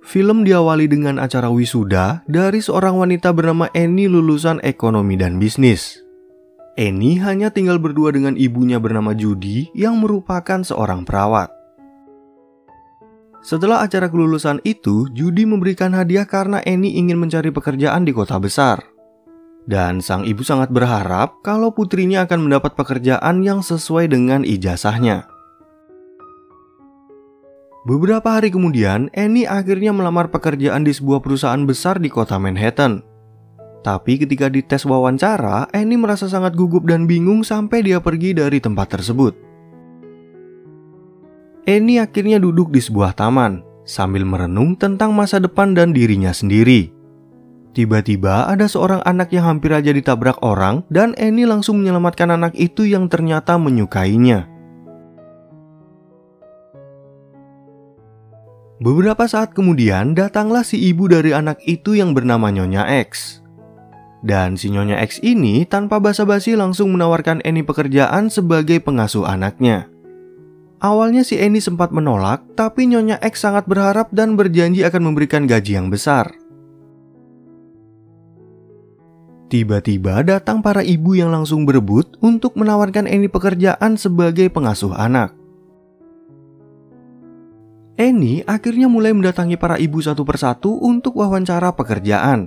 Film diawali dengan acara wisuda dari seorang wanita bernama Annie lulusan ekonomi dan bisnis. Annie hanya tinggal berdua dengan ibunya bernama Judy yang merupakan seorang perawat. Setelah acara kelulusan itu, Judy memberikan hadiah karena Annie ingin mencari pekerjaan di kota besar. Dan sang ibu sangat berharap kalau putrinya akan mendapat pekerjaan yang sesuai dengan ijazahnya. Beberapa hari kemudian, Annie akhirnya melamar pekerjaan di sebuah perusahaan besar di kota Manhattan. Tapi ketika dites wawancara, Annie merasa sangat gugup dan bingung sampai dia pergi dari tempat tersebut. Annie akhirnya duduk di sebuah taman, sambil merenung tentang masa depan dan dirinya sendiri. Tiba-tiba ada seorang anak yang hampir aja ditabrak orang dan Annie langsung menyelamatkan anak itu yang ternyata menyukainya. Beberapa saat kemudian datanglah si ibu dari anak itu yang bernama Nyonya X. Dan si Nyonya X ini tanpa basa-basi langsung menawarkan Annie pekerjaan sebagai pengasuh anaknya. Awalnya si Annie sempat menolak, tapi Nyonya X sangat berharap dan berjanji akan memberikan gaji yang besar. Tiba-tiba datang para ibu yang langsung berebut untuk menawarkan Annie pekerjaan sebagai pengasuh anak. Annie akhirnya mulai mendatangi para ibu satu persatu untuk wawancara pekerjaan.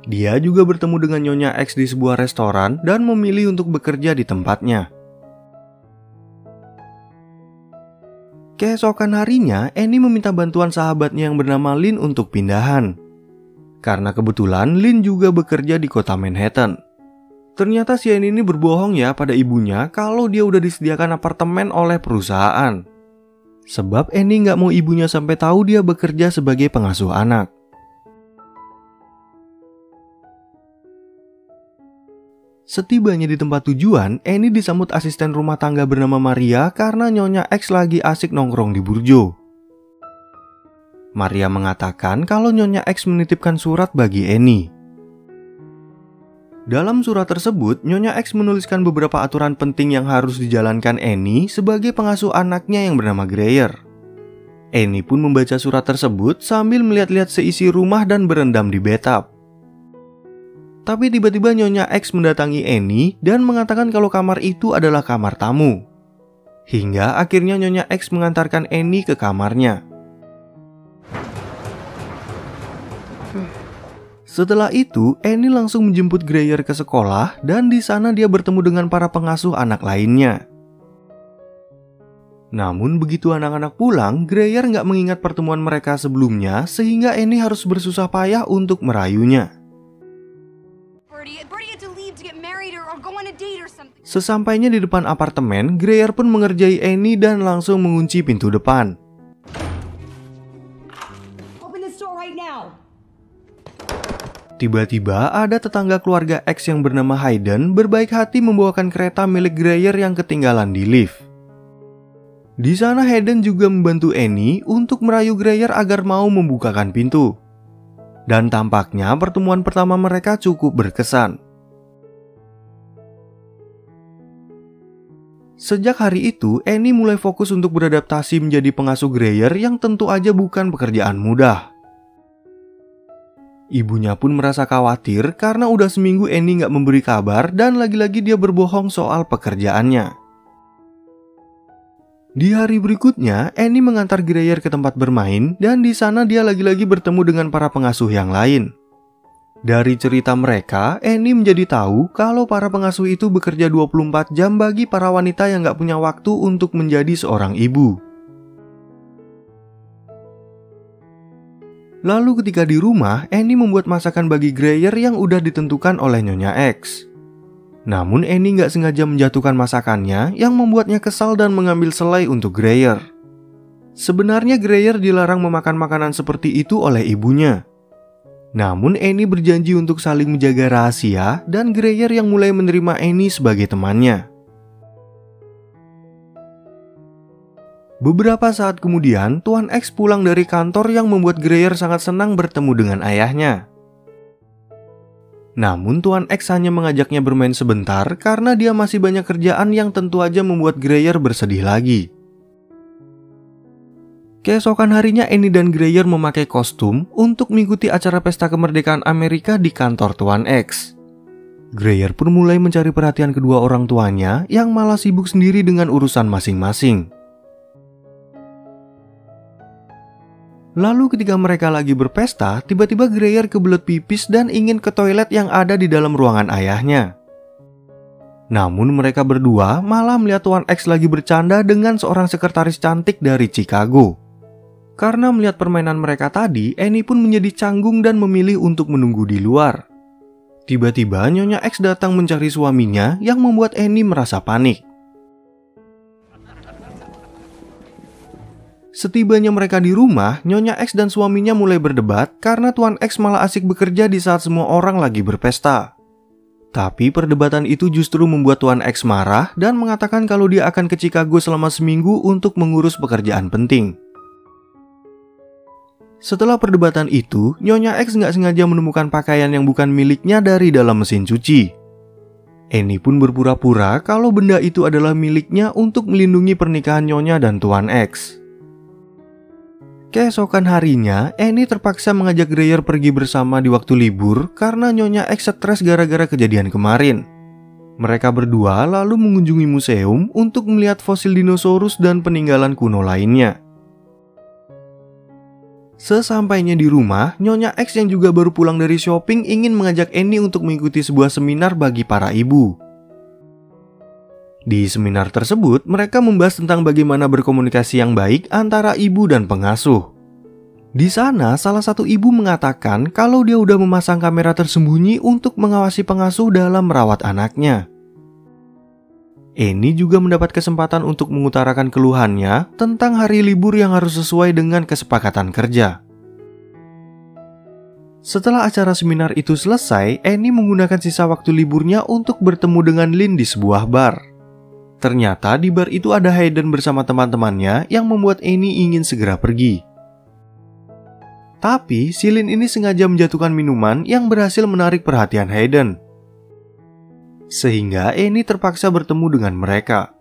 Dia juga bertemu dengan Nyonya X di sebuah restoran dan memilih untuk bekerja di tempatnya. Keesokan harinya, Annie meminta bantuan sahabatnya yang bernama Lynn untuk pindahan. Karena kebetulan Lynn juga bekerja di kota Manhattan. Ternyata si Annie ini berbohong ya pada ibunya kalau dia udah disediakan apartemen oleh perusahaan. Sebab Annie nggak mau ibunya sampai tahu dia bekerja sebagai pengasuh anak. Setibanya di tempat tujuan, Annie disambut asisten rumah tangga bernama Maria karena Nyonya X lagi asik nongkrong di burjo. Maria mengatakan kalau Nyonya X menitipkan surat bagi Annie. Dalam surat tersebut, Nyonya X menuliskan beberapa aturan penting yang harus dijalankan Annie sebagai pengasuh anaknya yang bernama Greer. Annie pun membaca surat tersebut sambil melihat-lihat seisi rumah dan berendam di bathtub. Tapi tiba-tiba Nyonya X mendatangi Annie dan mengatakan kalau kamar itu adalah kamar tamu. Hingga akhirnya Nyonya X mengantarkan Annie ke kamarnya. Setelah itu, Annie langsung menjemput Greer ke sekolah dan di sana dia bertemu dengan para pengasuh anak lainnya. Namun begitu anak-anak pulang, Greer nggak mengingat pertemuan mereka sebelumnya sehingga Annie harus bersusah payah untuk merayunya. Sesampainya di depan apartemen, Greer pun mengerjai Annie dan langsung mengunci pintu depan. Tiba-tiba ada tetangga keluarga X yang bernama Hayden berbaik hati membawakan kereta milik Greer yang ketinggalan di lift. Di sana Hayden juga membantu Annie untuk merayu Greer agar mau membukakan pintu. Dan tampaknya pertemuan pertama mereka cukup berkesan. Sejak hari itu, Annie mulai fokus untuk beradaptasi menjadi pengasuh Greer yang tentu aja bukan pekerjaan mudah. Ibunya pun merasa khawatir karena udah seminggu Annie nggak memberi kabar dan lagi-lagi dia berbohong soal pekerjaannya. Di hari berikutnya, Annie mengantar Greer ke tempat bermain dan di sana dia lagi-lagi bertemu dengan para pengasuh yang lain. Dari cerita mereka, Annie menjadi tahu kalau para pengasuh itu bekerja 24 jam bagi para wanita yang nggak punya waktu untuk menjadi seorang ibu. Lalu ketika di rumah, Annie membuat masakan bagi Greer yang udah ditentukan oleh Nyonya X. Namun Annie nggak sengaja menjatuhkan masakannya yang membuatnya kesal dan mengambil selai untuk Greer. Sebenarnya Greer dilarang memakan makanan seperti itu oleh ibunya. Namun Annie berjanji untuk saling menjaga rahasia dan Greer yang mulai menerima Annie sebagai temannya. Beberapa saat kemudian, Tuan X pulang dari kantor yang membuat Greer sangat senang bertemu dengan ayahnya. Namun Tuan X hanya mengajaknya bermain sebentar karena dia masih banyak kerjaan yang tentu aja membuat Greer bersedih lagi. Keesokan harinya Annie dan Greyer memakai kostum untuk mengikuti acara pesta kemerdekaan Amerika di kantor Tuan X. Greyer pun mulai mencari perhatian kedua orang tuanya yang malah sibuk sendiri dengan urusan masing-masing. Lalu ketika mereka lagi berpesta, tiba-tiba Greyer kebelet pipis dan ingin ke toilet yang ada di dalam ruangan ayahnya. Namun mereka berdua malah melihat Tuan X lagi bercanda dengan seorang sekretaris cantik dari Chicago. Karena melihat permainan mereka tadi, Annie pun menjadi canggung dan memilih untuk menunggu di luar. Tiba-tiba Nyonya X datang mencari suaminya yang membuat Annie merasa panik. Setibanya mereka di rumah, Nyonya X dan suaminya mulai berdebat karena Tuan X malah asik bekerja di saat semua orang lagi berpesta. Tapi perdebatan itu justru membuat Tuan X marah dan mengatakan kalau dia akan ke Chicago selama seminggu untuk mengurus pekerjaan penting. Setelah perdebatan itu, Nyonya X nggak sengaja menemukan pakaian yang bukan miliknya dari dalam mesin cuci. Annie pun berpura-pura kalau benda itu adalah miliknya untuk melindungi pernikahan Nyonya dan Tuan X. Keesokan harinya, Annie terpaksa mengajak Greyer pergi bersama di waktu libur karena Nyonya X stres gara-gara kejadian kemarin. Mereka berdua lalu mengunjungi museum untuk melihat fosil dinosaurus dan peninggalan kuno lainnya. Sesampainya di rumah, Nyonya X yang juga baru pulang dari shopping ingin mengajak Annie untuk mengikuti sebuah seminar bagi para ibu. Di seminar tersebut, mereka membahas tentang bagaimana berkomunikasi yang baik antara ibu dan pengasuh. Di sana, salah satu ibu mengatakan kalau dia udah memasang kamera tersembunyi untuk mengawasi pengasuh dalam merawat anaknya. Annie juga mendapat kesempatan untuk mengutarakan keluhannya tentang hari libur yang harus sesuai dengan kesepakatan kerja. Setelah acara seminar itu selesai, Annie menggunakan sisa waktu liburnya untuk bertemu dengan Lynn di sebuah bar. Ternyata di bar itu ada Hayden bersama teman-temannya yang membuat Annie ingin segera pergi. Tapi si Lynn ini sengaja menjatuhkan minuman yang berhasil menarik perhatian Hayden. Sehingga Annie terpaksa bertemu dengan mereka.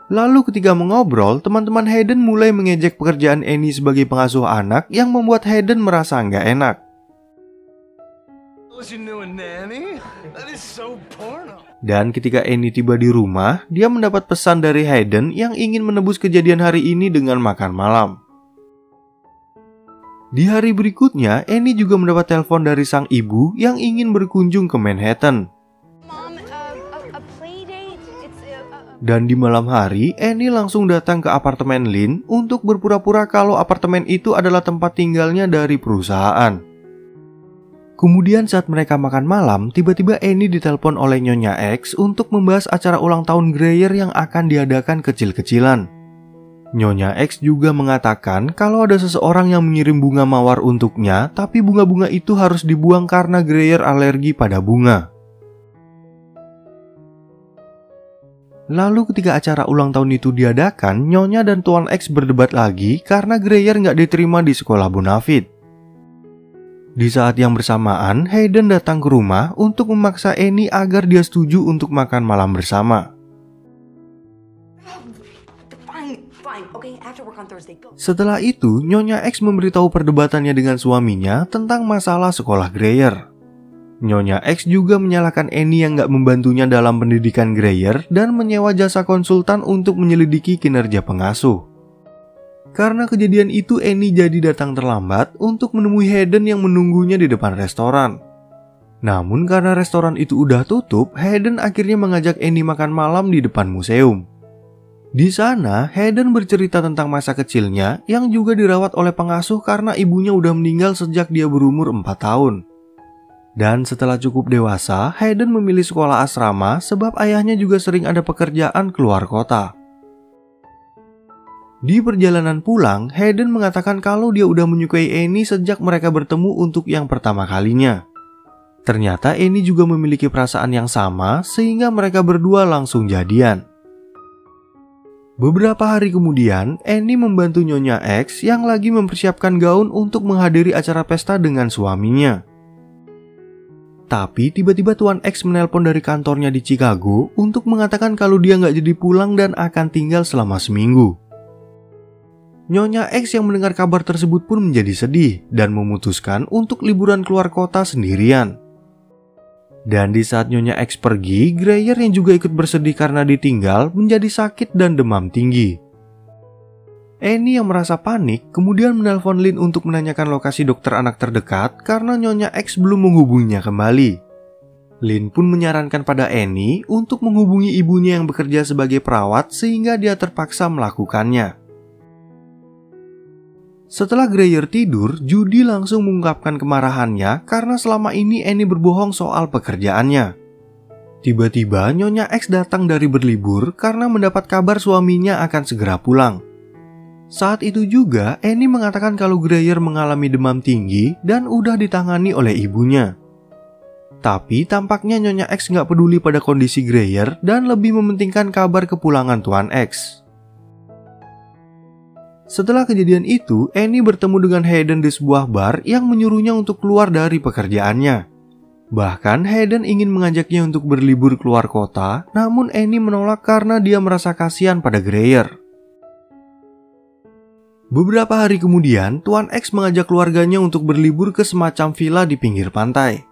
Lalu ketika mengobrol, teman-teman Hayden mulai mengejek pekerjaan Annie sebagai pengasuh anak yang membuat Hayden merasa nggak enak. Dan ketika Annie tiba di rumah, dia mendapat pesan dari Hayden yang ingin menebus kejadian hari ini dengan makan malam. Di hari berikutnya, Annie juga mendapat telepon dari sang ibu yang ingin berkunjung ke Manhattan. Dan di malam hari, Annie langsung datang ke apartemen Lynn untuk berpura-pura kalau apartemen itu adalah tempat tinggalnya dari perusahaan. Kemudian saat mereka makan malam, tiba-tiba Annie ditelepon oleh Nyonya X untuk membahas acara ulang tahun Greyer yang akan diadakan kecil-kecilan. Nyonya X juga mengatakan kalau ada seseorang yang mengirim bunga mawar untuknya, tapi bunga-bunga itu harus dibuang karena Greyer alergi pada bunga. Lalu ketika acara ulang tahun itu diadakan, Nyonya dan Tuan X berdebat lagi karena Greyer nggak diterima di sekolah Bonafide. Di saat yang bersamaan, Hayden datang ke rumah untuk memaksa Annie agar dia setuju untuk makan malam bersama. Setelah itu, Nyonya X memberitahu perdebatannya dengan suaminya tentang masalah sekolah Greyer. Nyonya X juga menyalahkan Annie yang gak membantunya dalam pendidikan Greyer dan menyewa jasa konsultan untuk menyelidiki kinerja pengasuh. Karena kejadian itu, Annie jadi datang terlambat untuk menemui Hayden yang menunggunya di depan restoran. Namun karena restoran itu udah tutup, Hayden akhirnya mengajak Annie makan malam di depan museum. Di sana, Hayden bercerita tentang masa kecilnya yang juga dirawat oleh pengasuh karena ibunya udah meninggal sejak dia berumur 4 tahun. Dan setelah cukup dewasa, Hayden memilih sekolah asrama sebab ayahnya juga sering ada pekerjaan keluar kota. Di perjalanan pulang, Hayden mengatakan kalau dia udah menyukai Annie sejak mereka bertemu untuk yang pertama kalinya. Ternyata Annie juga memiliki perasaan yang sama sehingga mereka berdua langsung jadian. Beberapa hari kemudian, Annie membantu Nyonya X yang lagi mempersiapkan gaun untuk menghadiri acara pesta dengan suaminya. Tapi tiba-tiba Tuan X menelpon dari kantornya di Chicago untuk mengatakan kalau dia nggak jadi pulang dan akan tinggal selama seminggu. Nyonya X yang mendengar kabar tersebut pun menjadi sedih dan memutuskan untuk liburan keluar kota sendirian. Dan di saat Nyonya X pergi, Greyer yang juga ikut bersedih karena ditinggal menjadi sakit dan demam tinggi. Annie yang merasa panik kemudian menelpon Lin untuk menanyakan lokasi dokter anak terdekat karena Nyonya X belum menghubunginya kembali. Lin pun menyarankan pada Annie untuk menghubungi ibunya yang bekerja sebagai perawat sehingga dia terpaksa melakukannya. Setelah Greyer tidur, Judy langsung mengungkapkan kemarahannya karena selama ini Annie berbohong soal pekerjaannya. Tiba-tiba Nyonya X datang dari berlibur karena mendapat kabar suaminya akan segera pulang. Saat itu juga Annie mengatakan kalau Greyer mengalami demam tinggi dan udah ditangani oleh ibunya. Tapi tampaknya Nyonya X nggak peduli pada kondisi Greyer dan lebih mementingkan kabar kepulangan Tuan X. Setelah kejadian itu, Annie bertemu dengan Hayden di sebuah bar yang menyuruhnya untuk keluar dari pekerjaannya. Bahkan Hayden ingin mengajaknya untuk berlibur keluar kota, namun Annie menolak karena dia merasa kasihan pada Greyer. Beberapa hari kemudian, Tuan X mengajak keluarganya untuk berlibur ke semacam villa di pinggir pantai.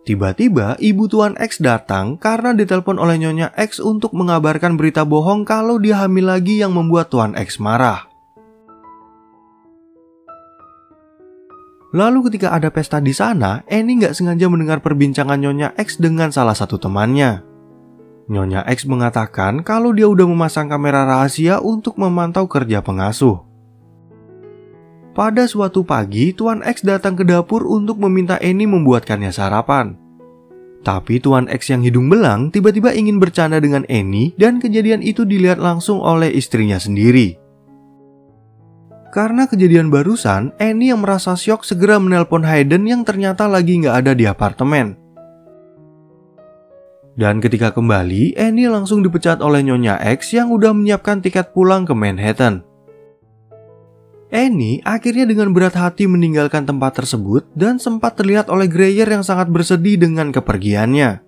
Tiba-tiba, ibu Tuan X datang karena ditelepon oleh Nyonya X untuk mengabarkan berita bohong kalau dia hamil lagi yang membuat Tuan X marah. Lalu ketika ada pesta di sana, Annie nggak sengaja mendengar perbincangan Nyonya X dengan salah satu temannya. Nyonya X mengatakan kalau dia udah memasang kamera rahasia untuk memantau kerja pengasuh. Pada suatu pagi, Tuan X datang ke dapur untuk meminta Annie membuatkannya sarapan. Tapi Tuan X yang hidung belang tiba-tiba ingin bercanda dengan Annie dan kejadian itu dilihat langsung oleh istrinya sendiri. Karena kejadian barusan, Annie yang merasa syok segera menelpon Hayden yang ternyata lagi nggak ada di apartemen. Dan ketika kembali, Annie langsung dipecat oleh Nyonya X yang udah menyiapkan tiket pulang ke Manhattan. Annie akhirnya dengan berat hati meninggalkan tempat tersebut dan sempat terlihat oleh Greyer yang sangat bersedih dengan kepergiannya.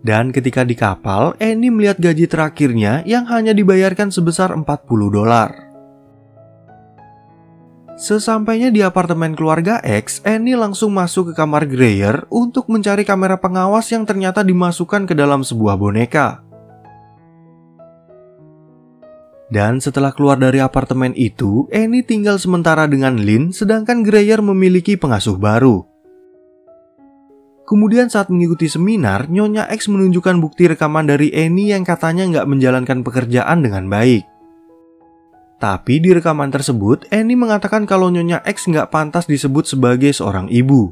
Dan ketika di kapal, Annie melihat gaji terakhirnya yang hanya dibayarkan sebesar $40. Sesampainya di apartemen keluarga X, Annie langsung masuk ke kamar Greyer untuk mencari kamera pengawas yang ternyata dimasukkan ke dalam sebuah boneka. Dan setelah keluar dari apartemen itu, Annie tinggal sementara dengan Lin, sedangkan Greyer memiliki pengasuh baru. Kemudian saat mengikuti seminar, Nyonya X menunjukkan bukti rekaman dari Annie yang katanya nggak menjalankan pekerjaan dengan baik. Tapi di rekaman tersebut, Annie mengatakan kalau Nyonya X nggak pantas disebut sebagai seorang ibu.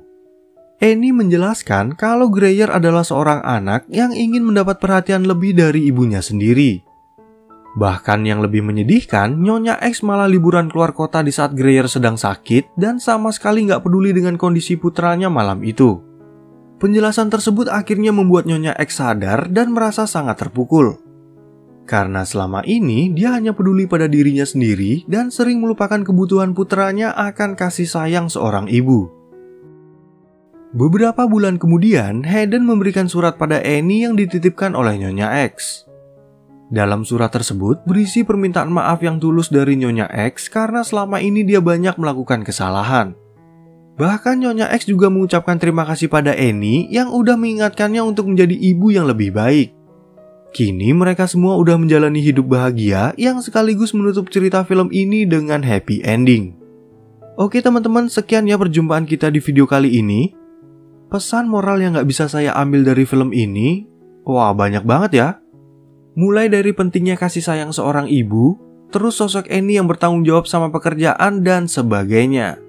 Annie menjelaskan kalau Greyer adalah seorang anak yang ingin mendapat perhatian lebih dari ibunya sendiri. Bahkan yang lebih menyedihkan, Nyonya X malah liburan keluar kota di saat Greyer sedang sakit dan sama sekali nggak peduli dengan kondisi putranya malam itu. Penjelasan tersebut akhirnya membuat Nyonya X sadar dan merasa sangat terpukul. Karena selama ini dia hanya peduli pada dirinya sendiri dan sering melupakan kebutuhan putranya akan kasih sayang seorang ibu. Beberapa bulan kemudian, Hayden memberikan surat pada Annie yang dititipkan oleh Nyonya X. Dalam surat tersebut berisi permintaan maaf yang tulus dari Nyonya X karena selama ini dia banyak melakukan kesalahan. Bahkan Nyonya X juga mengucapkan terima kasih pada Annie yang udah mengingatkannya untuk menjadi ibu yang lebih baik. Kini mereka semua udah menjalani hidup bahagia yang sekaligus menutup cerita film ini dengan happy ending. Oke teman-teman, sekian ya perjumpaan kita di video kali ini. Pesan moral yang gak bisa saya ambil dari film ini, wah banyak banget ya. Mulai dari pentingnya kasih sayang seorang ibu, terus sosok Annie yang bertanggung jawab sama pekerjaan dan sebagainya.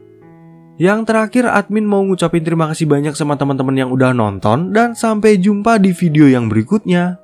Yang terakhir, admin mau ngucapin terima kasih banyak sama teman-teman yang udah nonton dan sampai jumpa di video yang berikutnya.